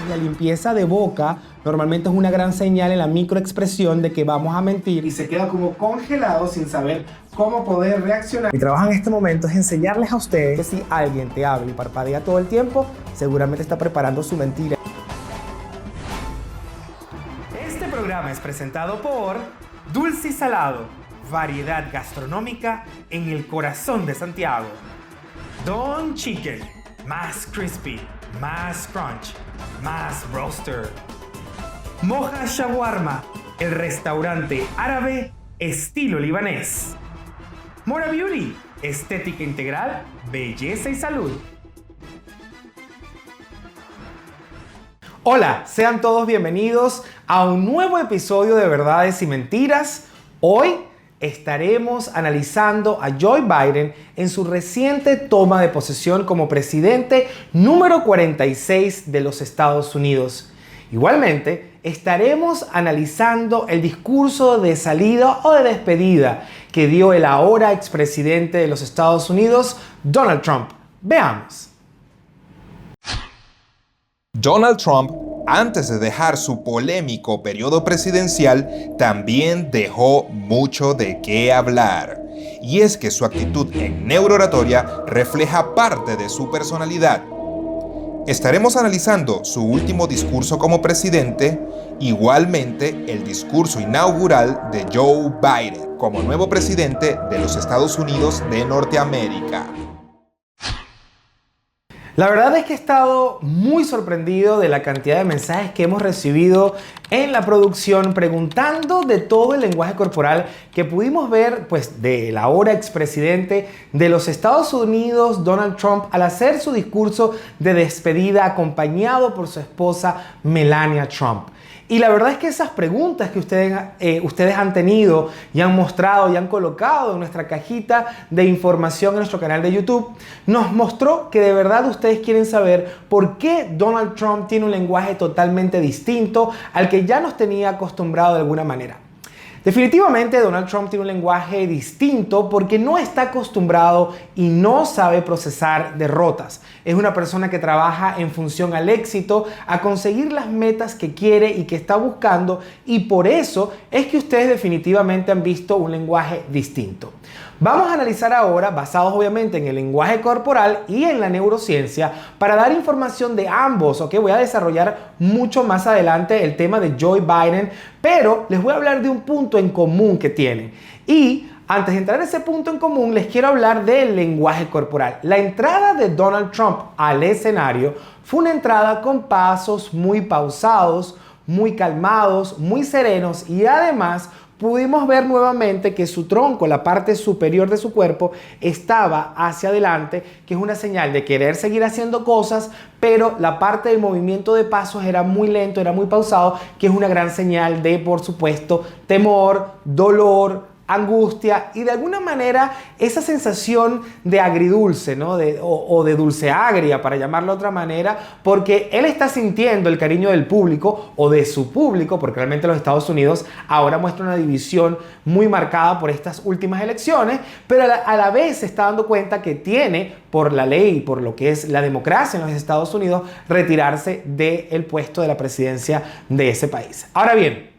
La limpieza de boca normalmente es una gran señal en la microexpresión de que vamos a mentir y se queda como congelado sin saber cómo poder reaccionar. Mi trabajo en este momento es enseñarles a ustedes que si alguien te habla y parpadea todo el tiempo, seguramente está preparando su mentira. Este programa es presentado por Dulce y Salado, variedad gastronómica en el corazón de Santiago. Don Chicken, más crispy, más crunch, más roaster. Moja Shawarma, el restaurante árabe estilo libanés. Mora Beauty, estética integral, belleza y salud. Hola, sean todos bienvenidos a un nuevo episodio de Verdades y Mentiras. Hoy estaremos analizando a Joe Biden en su reciente toma de posesión como presidente número 46 de los Estados Unidos. Igualmente, estaremos analizando el discurso de salida o de despedida que dio el ahora expresidente de los Estados Unidos, Donald Trump. Veamos. Donald Trump, antes de dejar su polémico periodo presidencial, también dejó mucho de qué hablar. Y es que su actitud en neurooratoria refleja parte de su personalidad. Estaremos analizando su último discurso como presidente, igualmente el discurso inaugural de Joe Biden como nuevo presidente de los Estados Unidos de Norteamérica. La verdad es que he estado muy sorprendido de la cantidad de mensajes que hemos recibido en la producción preguntando de todo el lenguaje corporal que pudimos ver pues del ahora expresidente de los Estados Unidos, Donald Trump, al hacer su discurso de despedida acompañado por su esposa Melania Trump. Y la verdad es que esas preguntas que ustedes han tenido y han mostrado y han colocado en nuestra cajita de información en nuestro canal de YouTube nos mostró que de verdad ustedes quieren saber por qué Donald Trump tiene un lenguaje totalmente distinto al que ya nos tenía acostumbrado de alguna manera. Definitivamente Donald Trump tiene un lenguaje distinto porque no está acostumbrado y no sabe procesar derrotas. Es una persona que trabaja en función al éxito, a conseguir las metas que quiere y que está buscando, y por eso es que ustedes definitivamente han visto un lenguaje distinto. Vamos a analizar ahora, basados obviamente en el lenguaje corporal y en la neurociencia, para dar información de ambos, ¿ok? Voy a desarrollar mucho más adelante el tema de Joe Biden, pero les voy a hablar de un punto en común que tienen. Y antes de entrar a ese punto en común, les quiero hablar del lenguaje corporal. La entrada de Donald Trump al escenario fue una entrada con pasos muy pausados, muy calmados, muy serenos, y además pudimos ver nuevamente que su tronco, la parte superior de su cuerpo, estaba hacia adelante, que es una señal de querer seguir haciendo cosas, pero la parte del movimiento de pasos era muy lento, era muy pausado, que es una gran señal de, por supuesto, temor, dolor, angustia y de alguna manera esa sensación de agridulce, ¿no? o de dulce agria, para llamarlo de otra manera, porque él está sintiendo el cariño del público o de su público, porque realmente los Estados Unidos ahora muestra una división muy marcada por estas últimas elecciones, pero a la vez se está dando cuenta que tiene, por la ley, por lo que es la democracia en los Estados Unidos, retirarse del puesto de la presidencia de ese país. Ahora bien,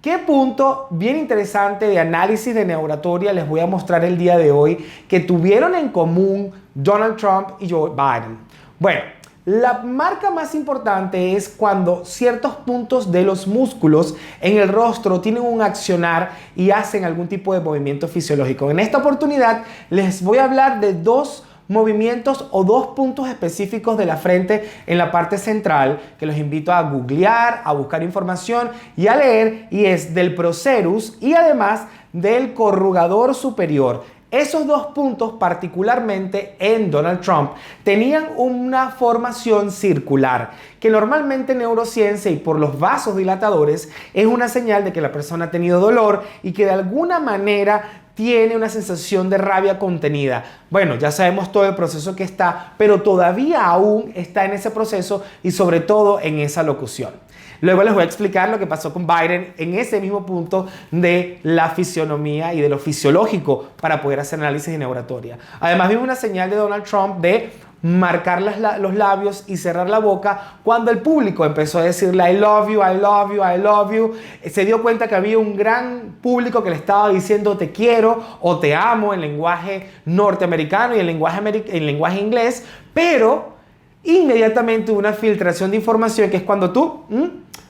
¿qué punto bien interesante de análisis de neurooratoria les voy a mostrar el día de hoy que tuvieron en común Donald Trump y Joe Biden? Bueno, la marca más importante es cuando ciertos puntos de los músculos en el rostro tienen un accionar y hacen algún tipo de movimiento fisiológico. En esta oportunidad les voy a hablar de dos movimientos o dos puntos específicos de la frente en la parte central que los invito a googlear, a buscar información y a leer, y es del procerus y además del corrugador superior. Esos dos puntos, particularmente en Donald Trump, tenían una formación circular, que normalmente en neurociencia y por los vasos dilatadores es una señal de que la persona ha tenido dolor y que de alguna manera tiene una sensación de rabia contenida. Bueno, ya sabemos todo el proceso que está, pero todavía aún está en ese proceso y sobre todo en esa locución. Luego les voy a explicar lo que pasó con Biden en ese mismo punto de la fisionomía y de lo fisiológico para poder hacer análisis de neuratoria. Además vimos una señal de Donald Trump de marcar los labios y cerrar la boca cuando el público empezó a decirle I love you, I love you, I love you. Se dio cuenta que había un gran público que le estaba diciendo te quiero o te amo en lenguaje norteamericano y en lenguaje inglés, pero inmediatamente hubo una filtración de información que es cuando tú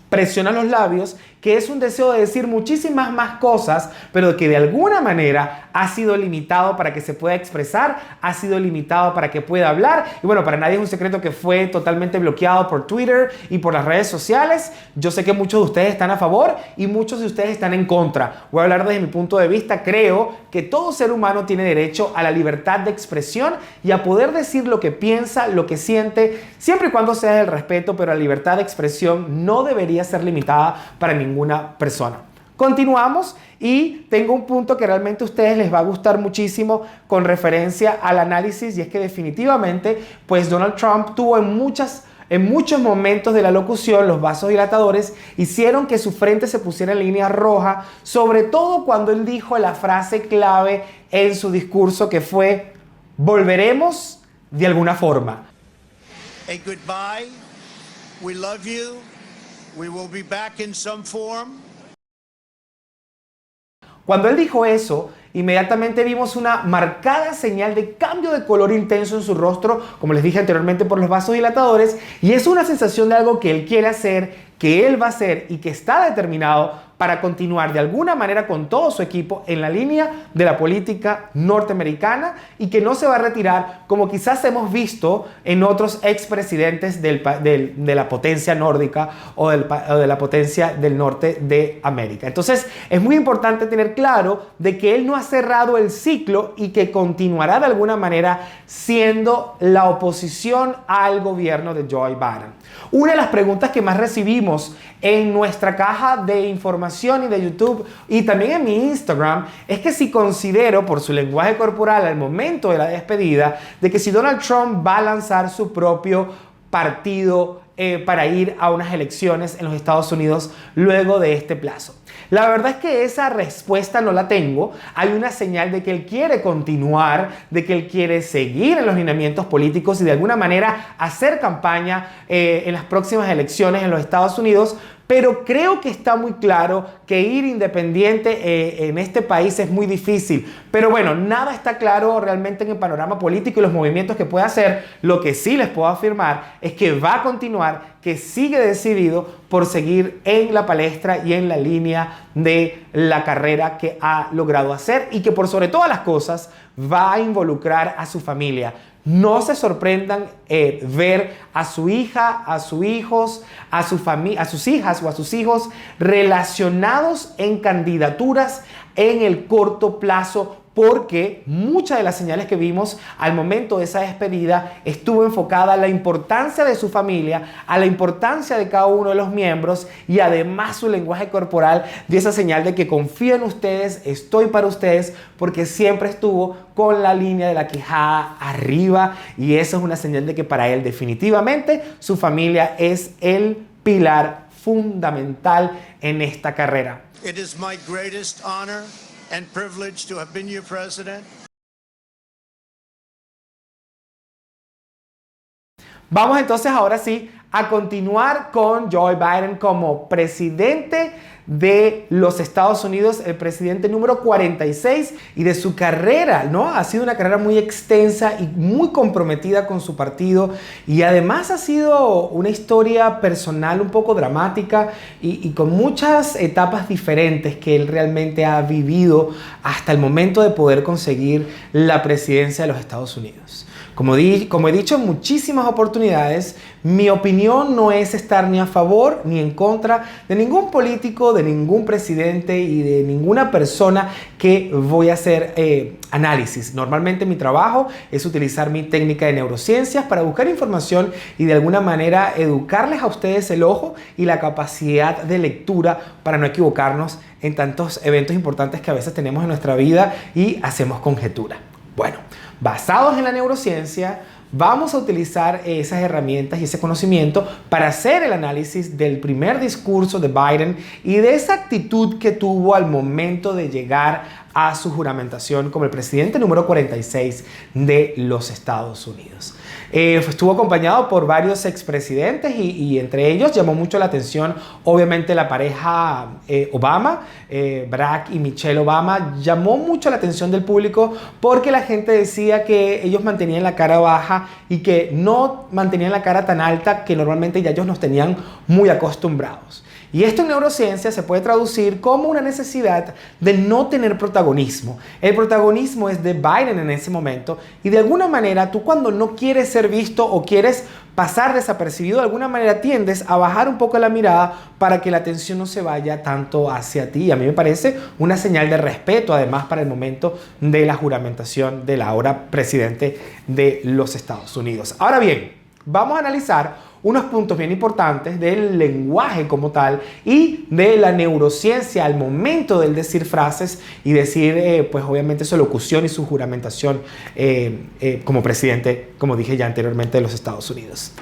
presionas los labios, que es un deseo de decir muchísimas más cosas, pero que de alguna manera ha sido limitado para que se pueda expresar, ha sido limitado para que pueda hablar. Y bueno, para nadie es un secreto que fue totalmente bloqueado por Twitter y por las redes sociales. Yo sé que muchos de ustedes están a favor y muchos de ustedes están en contra. Voy a hablar desde mi punto de vista. Creo que todo ser humano tiene derecho a la libertad de expresión y a poder decir lo que piensa, lo que siente, siempre y cuando sea del respeto, pero la libertad de expresión no debería ser limitada para ninguna persona. Continuamos y tengo un punto que realmente a ustedes les va a gustar muchísimo con referencia al análisis, y es que definitivamente pues Donald Trump tuvo en muchos momentos de la locución los vasos dilatadores hicieron que su frente se pusiera en línea roja, sobre todo cuando él dijo la frase clave en su discurso que fue volveremos de alguna forma. A goodbye. We love you. We will be back in some form. Cuando él dijo eso, inmediatamente vimos una marcada señal de cambio de color intenso en su rostro, como les dije anteriormente, por los vasos dilatadores, y es una sensación de algo que él quiere hacer, que él va a hacer y que está determinado para continuar de alguna manera con todo su equipo en la línea de la política norteamericana y que no se va a retirar como quizás hemos visto en otros expresidentes de la potencia nórdica o de la potencia del norte de América. Entonces es muy importante tener claro de que él no ha cerrado el ciclo y que continuará de alguna manera siendo la oposición al gobierno de Joe Biden. Una de las preguntas que más recibimos en nuestra caja de información y de YouTube y también en mi Instagram es que si considero por su lenguaje corporal al momento de la despedida de que si Donald Trump va a lanzar su propio partido para ir a unas elecciones en los Estados Unidos luego de este plazo. La verdad es que esa respuesta no la tengo. Hay una señal de que él quiere continuar, de que él quiere seguir en los lineamientos políticos y de alguna manera hacer campaña en las próximas elecciones en los Estados Unidos. Pero creo que está muy claro que ir independiente en este país es muy difícil. Pero bueno, nada está claro realmente en el panorama político y los movimientos que puede hacer. Lo que sí les puedo afirmar es que va a continuar, que sigue decidido por seguir en la palestra y en la línea de la carrera que ha logrado hacer y que por sobre todas las cosas va a involucrar a su familia. No se sorprendan ver a su hija, a sus hijos, a sus hijas o a sus hijos relacionados en candidaturas en el corto plazo, porque muchas de las señales que vimos al momento de esa despedida estuvo enfocada a la importancia de su familia, a la importancia de cada uno de los miembros y además su lenguaje corporal dio esa señal de que confío en ustedes, estoy para ustedes, porque siempre estuvo con la línea de la quijada arriba y eso es una señal de que para él definitivamente su familia es el pilar fundamental en esta carrera. It is my greatest honor and privilege to have been your president. Vamos entonces ahora sí a continuar con Joe Biden como presidente de los Estados Unidos, el presidente número 46 y de su carrera, ¿no? Ha sido una carrera muy extensa y muy comprometida con su partido y además ha sido una historia personal un poco dramática y con muchas etapas diferentes que él realmente ha vivido hasta el momento de poder conseguir la presidencia de los Estados Unidos. Como he dicho en muchísimas oportunidades, mi opinión no es estar ni a favor ni en contra de ningún político, de ningún presidente y de ninguna persona que voy a hacer análisis. Normalmente mi trabajo es utilizar mi técnica de neurociencias para buscar información y de alguna manera educarles a ustedes el ojo y la capacidad de lectura para no equivocarnos en tantos eventos importantes que a veces tenemos en nuestra vida y hacemos conjetura. Bueno, basados en la neurociencia, vamos a utilizar esas herramientas y ese conocimiento para hacer el análisis del primer discurso de Biden y de esa actitud que tuvo al momento de llegar a su juramentación como el presidente número 46 de los Estados Unidos. Estuvo acompañado por varios expresidentes y entre ellos llamó mucho la atención, obviamente, la pareja Obama, Barack y Michelle Obama. Llamó mucho la atención del público porque la gente decía que ellos mantenían la cara baja y que no mantenían la cara tan alta que normalmente ya ellos nos tenían muy acostumbrados. Y esto en neurociencia se puede traducir como una necesidad de no tener protagonismo. El protagonismo es de Biden en ese momento y de alguna manera tú, cuando no quieres ser visto o quieres pasar desapercibido, de alguna manera tiendes a bajar un poco la mirada para que la atención no se vaya tanto hacia ti. A mí me parece una señal de respeto, además, para el momento de la juramentación del ahora presidente de los Estados Unidos. Ahora bien, vamos a analizar unos puntos bien importantes del lenguaje como tal y de la neurociencia al momento del decir frases y decir, pues obviamente, su locución y su juramentación como presidente, como dije ya anteriormente, de los Estados Unidos.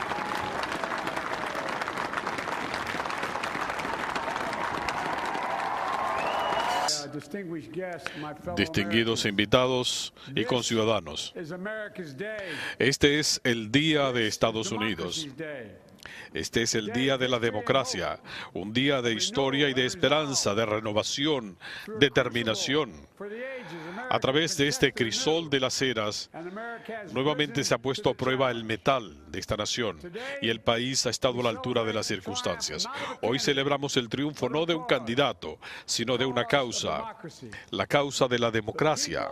Distinguidos invitados y conciudadanos, este es el Día de Estados Unidos. Este es el día de la democracia, un día de historia y de esperanza, de renovación, determinación. A través de este crisol de las eras, nuevamente se ha puesto a prueba el metal de esta nación y el país ha estado a la altura de las circunstancias. Hoy celebramos el triunfo no de un candidato, sino de una causa, la causa de la democracia.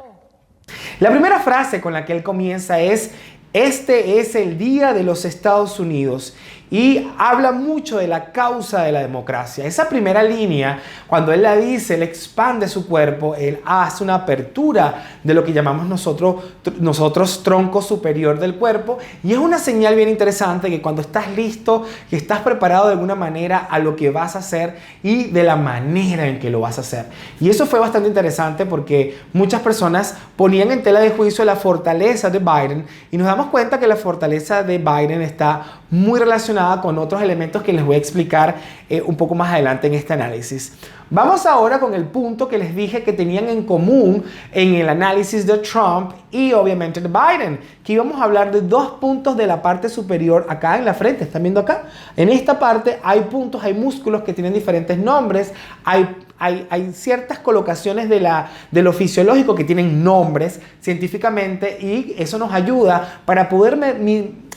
La primera frase con la que él comienza es: este es el día de los Estados Unidos, y habla mucho de la causa de la democracia. Esa primera línea, cuando él la dice, él expande su cuerpo, él hace una apertura de lo que llamamos nosotros tronco superior del cuerpo, y es una señal bien interesante que cuando estás listo, que estás preparado de alguna manera a lo que vas a hacer y de la manera en que lo vas a hacer. Y eso fue bastante interesante porque muchas personas ponían en tela de juicio la fortaleza de Biden, y nos damos cuenta que la fortaleza de Biden está muy relacionada con otros elementos que les voy a explicar un poco más adelante en este análisis. Vamos ahora con el punto que les dije que tenían en común en el análisis de Trump y obviamente de Biden, que íbamos a hablar de dos puntos de la parte superior acá en la frente. ¿Están viendo acá? En esta parte hay puntos, hay músculos que tienen diferentes nombres, hay ciertas colocaciones de lo fisiológico que tienen nombres científicamente, y eso nos ayuda para poder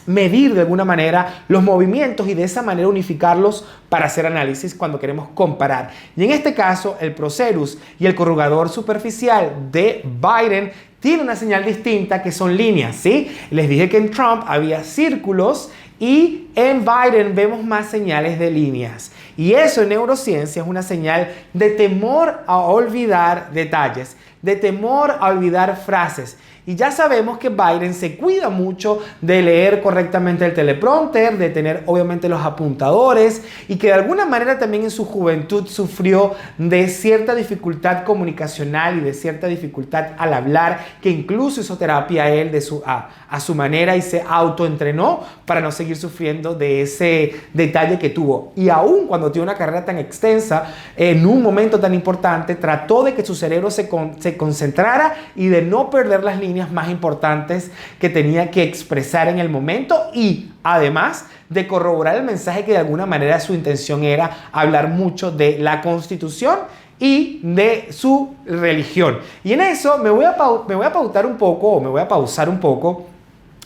medir de alguna manera los movimientos y de esa manera unificarlos para hacer análisis cuando queremos comparar. Y en este caso, el procerus y el corrugador superficial de Biden tiene una señal distinta, que son líneas, ¿sí? Les dije que en Trump había círculos y en Biden vemos más señales de líneas. Y eso en neurociencia es una señal de temor a olvidar detalles, de temor a olvidar frases. Y ya sabemos que Biden se cuida mucho de leer correctamente el teleprompter, de tener obviamente los apuntadores, y que de alguna manera también en su juventud sufrió de cierta dificultad comunicacional y de cierta dificultad al hablar, que incluso hizo terapia él a su manera y se autoentrenó para no seguir sufriendo de ese detalle que tuvo. Y aún cuando tiene una carrera tan extensa, en un momento tan importante, trató de que su cerebro se concentrara y de no perder las líneas más importantes que tenía que expresar en el momento, y además de corroborar el mensaje que de alguna manera su intención era hablar mucho de la Constitución y de su religión. Y en eso me voy a pausar un poco,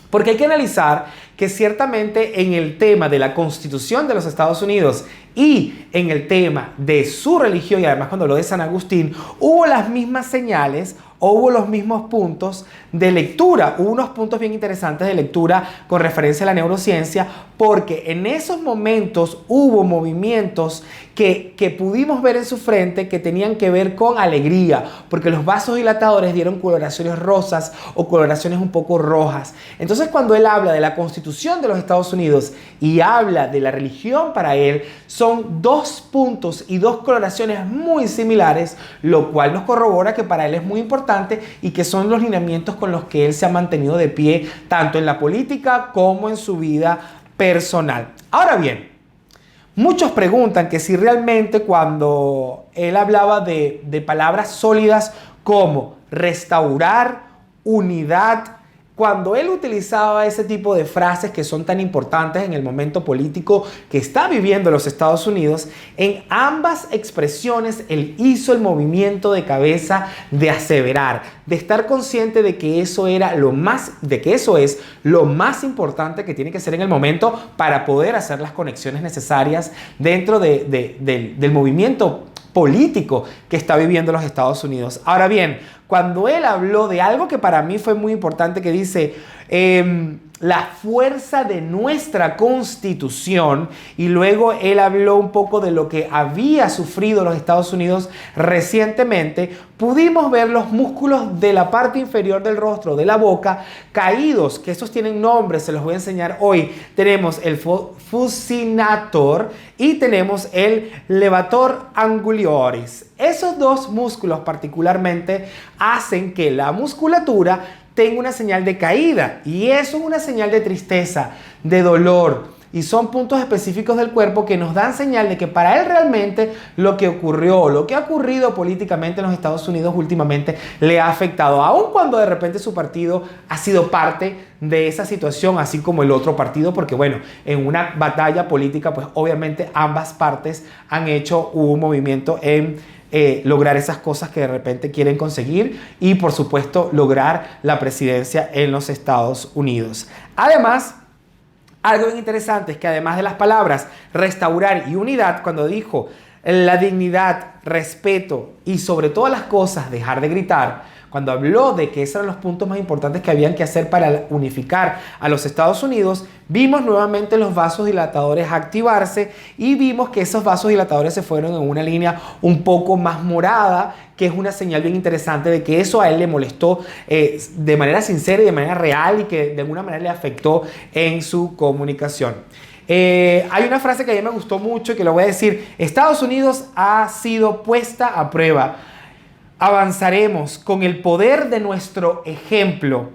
porque hay que analizar que ciertamente en el tema de la Constitución de los Estados Unidos y en el tema de su religión, y además cuando habló de San Agustín, hubo las mismas señales o hubo los mismos puntos de lectura. Hubo unos puntos bien interesantes de lectura con referencia a la neurociencia, porque en esos momentos hubo movimientos que pudimos ver en su frente que tenían que ver con alegría, porque los vasos dilatadores dieron coloraciones rosas o coloraciones un poco rojas. Entonces, cuando él habla de la Constitución Constitución de los Estados Unidos y habla de la religión para él, son dos puntos y dos coloraciones muy similares, lo cual nos corrobora que para él es muy importante y que son los lineamientos con los que él se ha mantenido de pie, tanto en la política como en su vida personal. Ahora bien, muchos preguntan que si realmente cuando él hablaba de palabras sólidas como restaurar, unidad, cuando él utilizaba ese tipo de frases que son tan importantes en el momento político que está viviendo los Estados Unidos, en ambas expresiones él hizo el movimiento de cabeza de aseverar, de estar consciente de que eso era eso es lo más importante que tiene que ser en el momento para poder hacer las conexiones necesarias dentro del movimiento político que está viviendo los Estados Unidos. Ahora bien, cuando él habló de algo que para mí fue muy importante, que dice la fuerza de nuestra Constitución, y luego él habló un poco de lo que había sufrido los Estados Unidos recientemente, pudimos ver los músculos de la parte inferior del rostro, de la boca, caídos, que estos tienen nombres, se los voy a enseñar hoy. Tenemos el fucinator y tenemos el levator angulioris. Esos dos músculos particularmente hacen que la musculatura tenga una señal de caída, y eso es una señal de tristeza, de dolor, y son puntos específicos del cuerpo que nos dan señal de que para él realmente lo que ocurrió, lo que ha ocurrido políticamente en los Estados Unidos últimamente le ha afectado, aun cuando de repente su partido ha sido parte de esa situación, así como el otro partido, porque bueno, en una batalla política pues obviamente ambas partes han hecho un movimiento en lograr esas cosas que de repente quieren conseguir, y por supuesto lograr la presidencia en los Estados Unidos. Además, algo bien interesante es que además de las palabras restaurar y unidad, cuando dijo la dignidad, respeto y sobre todas las cosas dejar de gritar, cuando habló de que esos eran los puntos más importantes que habían que hacer para unificar a los Estados Unidos, vimos nuevamente los vasos dilatadores activarse, y vimos que esos vasos dilatadores se fueron en una línea un poco más morada, que es una señal bien interesante de que eso a él le molestó de manera sincera y de manera real, y que de alguna manera le afectó en su comunicación. Hay una frase que a mí me gustó mucho y que lo voy a decir: Estados Unidos ha sido puesta a prueba. Avanzaremos con el poder de nuestro ejemplo.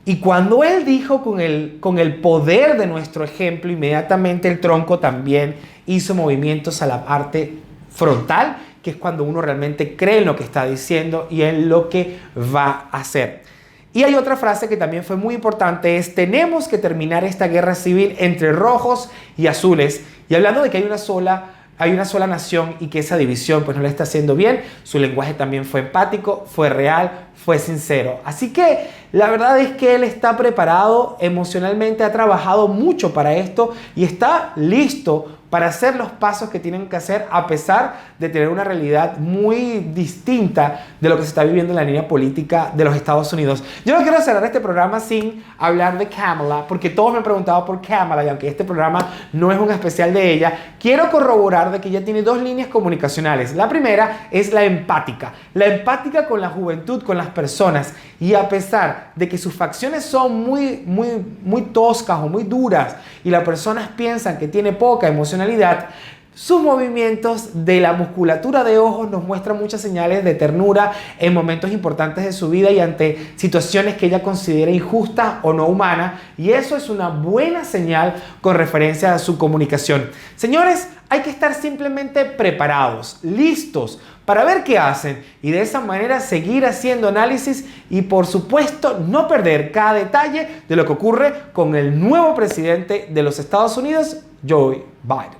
Y cuando él dijo con el poder de nuestro ejemplo, inmediatamente el tronco también hizo movimientos a la parte frontal, que es cuando uno realmente cree en lo que está diciendo y en lo que va a hacer. Y hay otra frase que también fue muy importante, es: tenemos que terminar esta guerra civil entre rojos y azules. Y hablando de que hay una sola nación y que esa división pues no le está haciendo bien, su lenguaje también fue empático, fue real, fue sincero. Así que la verdad es que él está preparado emocionalmente, ha trabajado mucho para esto y está listo para hacer los pasos que tienen que hacer, a pesar de tener una realidad muy distinta de lo que se está viviendo en la línea política de los Estados Unidos. Yo no quiero cerrar este programa sin hablar de Kamala, porque todos me han preguntado por Kamala, y aunque este programa no es un especial de ella, quiero corroborar de que ella tiene dos líneas comunicacionales. La primera es la empática con la juventud, con las personas, y a pesar de que sus facciones son muy toscas o muy duras, y las personas piensan que tiene poca emocionalidad, sus movimientos de la musculatura de ojos nos muestran muchas señales de ternura en momentos importantes de su vida y ante situaciones que ella considera injustas o no humanas, y eso es una buena señal con referencia a su comunicación. Señores, hay que estar simplemente preparados, listos para ver qué hacen, y de esa manera seguir haciendo análisis y por supuesto no perder cada detalle de lo que ocurre con el nuevo presidente de los Estados Unidos, Joe Biden.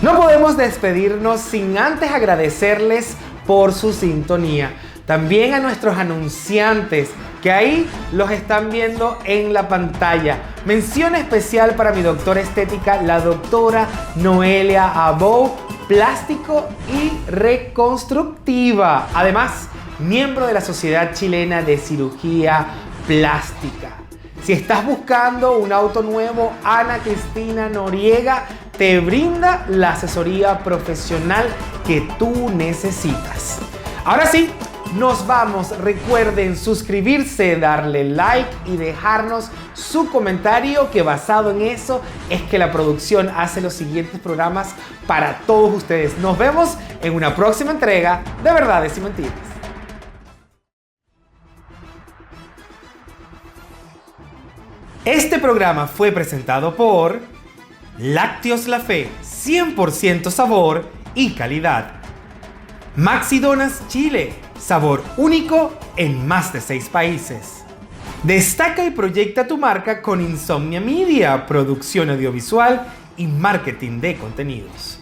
No podemos despedirnos sin antes agradecerles por su sintonía. También a nuestros anunciantes, que ahí los están viendo en la pantalla. Mención especial para mi doctora estética, la doctora Noelia Abou, plástico y reconstructiva. Además, miembro de la Sociedad Chilena de Cirugía Plástica. Si estás buscando un auto nuevo, Ana Cristina Noriega te brinda la asesoría profesional que tú necesitas. Ahora sí, nos vamos. Recuerden suscribirse, darle like y dejarnos su comentario, que basado en eso es que la producción hace los siguientes programas para todos ustedes. Nos vemos en una próxima entrega de Verdades y Mentiras. Este programa fue presentado por Lácteos La Fe, 100% sabor y calidad. Maxi Donas Chile, sabor único en más de 6 países. Destaca y proyecta tu marca con Insomnia Media, producción audiovisual y marketing de contenidos.